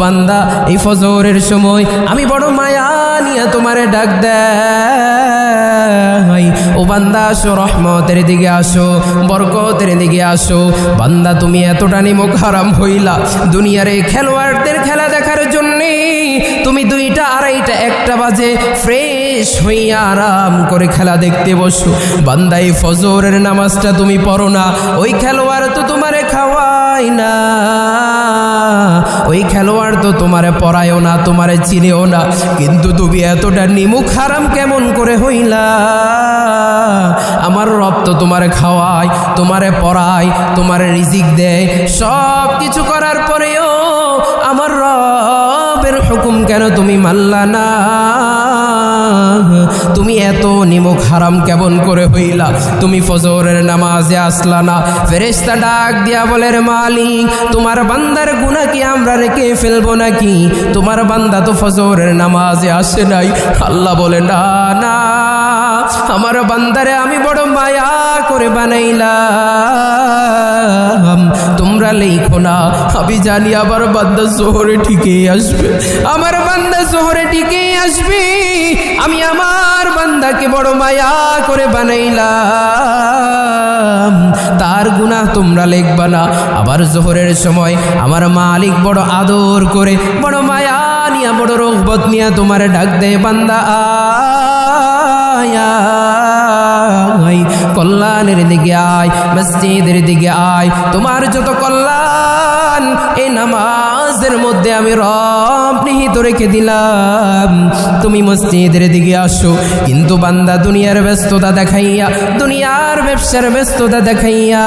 বান্দা এই ফজরের সময় আমি বড় মায়া নিয়ে তোমারে ডাক দেই। ও বান্দা আসো, রহমতের দিকে আসো, বরকতের দিকে আসো। বান্দা তুমি এতটা নিমক হারাম হইলা দুনিয়ার এই খেলোয়াড়দের খেলা দেখার জন্যে। তুমি 2টা, 2:30, 1টা বাজে ফ্রেশ হইয়া আরাম করে খেলা দেখতে বসো। বান্দা এই ফজরের নামাজটা তুমি পড়ো না, ওই খেলোয়াড় তো তোমারে খাওয়াই না, ওই খেলোয়াড় তো তোমারে পড়ায়ও না, তোমারে চিনেও না, কিন্তু তুমি এতটা নিমুখ হারাম কেমন করে হইলা? আমার রব তো তোমারে খাওয়ায়, তোমারে পড়ায়, তোমারে রিজিক দেয়, সব কিছু করার পরেও আমার রবের হুকুম কেন তুমি মানলা না? তুমি এত নিমক হারাম কেমন করে হইলা? তুমি ফজরের নামাজে আসলা না। ফেরেশতা ডাক দিয়া বলে, রে মালিক, তোমার বান্দার গুনাহ কি আমরা রেখে ফেলবো নাকি? তোমার বান্দা তো ফজরের নামাজে আসে নাই। আল্লাহ বলে, না না, আমার বান্দারে আমি বড় মায়া করে বানাইলাম, তোমরা লেখো না। আমি জানি আমার বান্দা জোহরে ঠিকই আসবে, আমার বান্দা জোহরে ঠিকই আসবে। আমি আমার বান্দাকে বড় মায়া করে বানাইলাম, তার গুনাহ তোমরা লিখবা না। আবার জোহরের সময় আমার মালিক বড় আদর করে, বড় মায়া নিয়া, বড় রহমত নিয়া তোমার ডাক দেয়, বান্দা আয়, কল্যাণের দিকে আয়, মসজিদের দিকে আয়। তোমার যত কল্যাণ এই নামাজের মধ্যে আমি রব নিহিত রেখে দিলাম, তুমি মসজিদের দিকে আসো। কিন্তু বান্দা দুনিয়ার ব্যস্ততা দেখাইয়া, দুনিয়ার ব্যবসার ব্যস্ততা দেখাইয়া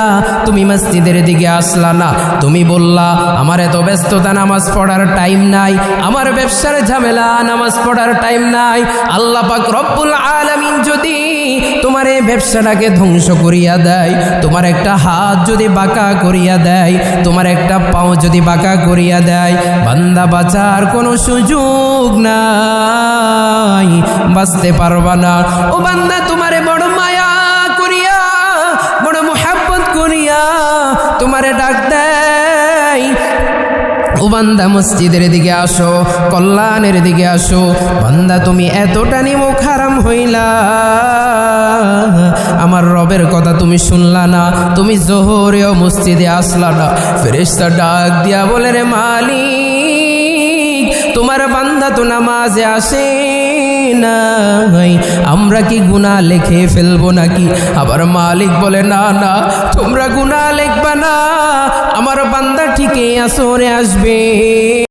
তুমি মসজিদের দিকে আসলা না। তুমি বললা, আমার এত ব্যস্ততা, নামাজ পড়ার টাইম নাই, আমার ব্যবসার ঝামেলা, নামাজ পড়ার টাইম নাই। আল্লাহ পাক রব্বুল আলামিন যদি তোমার এই ব্যবসাটাকে ধ্বংস করিয়া দেয়, তোমার একটা হাত যদি বাঁকা করিয়া দেয়, তোমার একটা পাও যদি বাঁকা করিয়া দেয়, বান্দা বাঁচার কোনো সুযোগ নাই, বাঁচতে পারবা না। ও বান্দা, তোমারে বড় মায়া করিয়া, বড় মুহাব্বত করিয়া তোমারে ডাক দেয়, ও বান্দা মসজিদের দিকে আসো, কল্যাণের দিকে আসো। বান্দা তুমি এতটা নিমক হারাম হইলা, আমার রবের কথা তুমি শুনলা না, তুমি জোহরেও মসজিদে আসলা না। ফেরেশতা ডাক দিয়া বলে, রে মালিক, তোমার বান্দা তো নামাজে আসে নাই, আমরা কি গুনাহ লিখে ফেলবো নাকি? আবার মালিক বলে, না না, তোমরা গুনাহ লিখবা না, আমার বান্দা ঠিকই আসরে আসবে।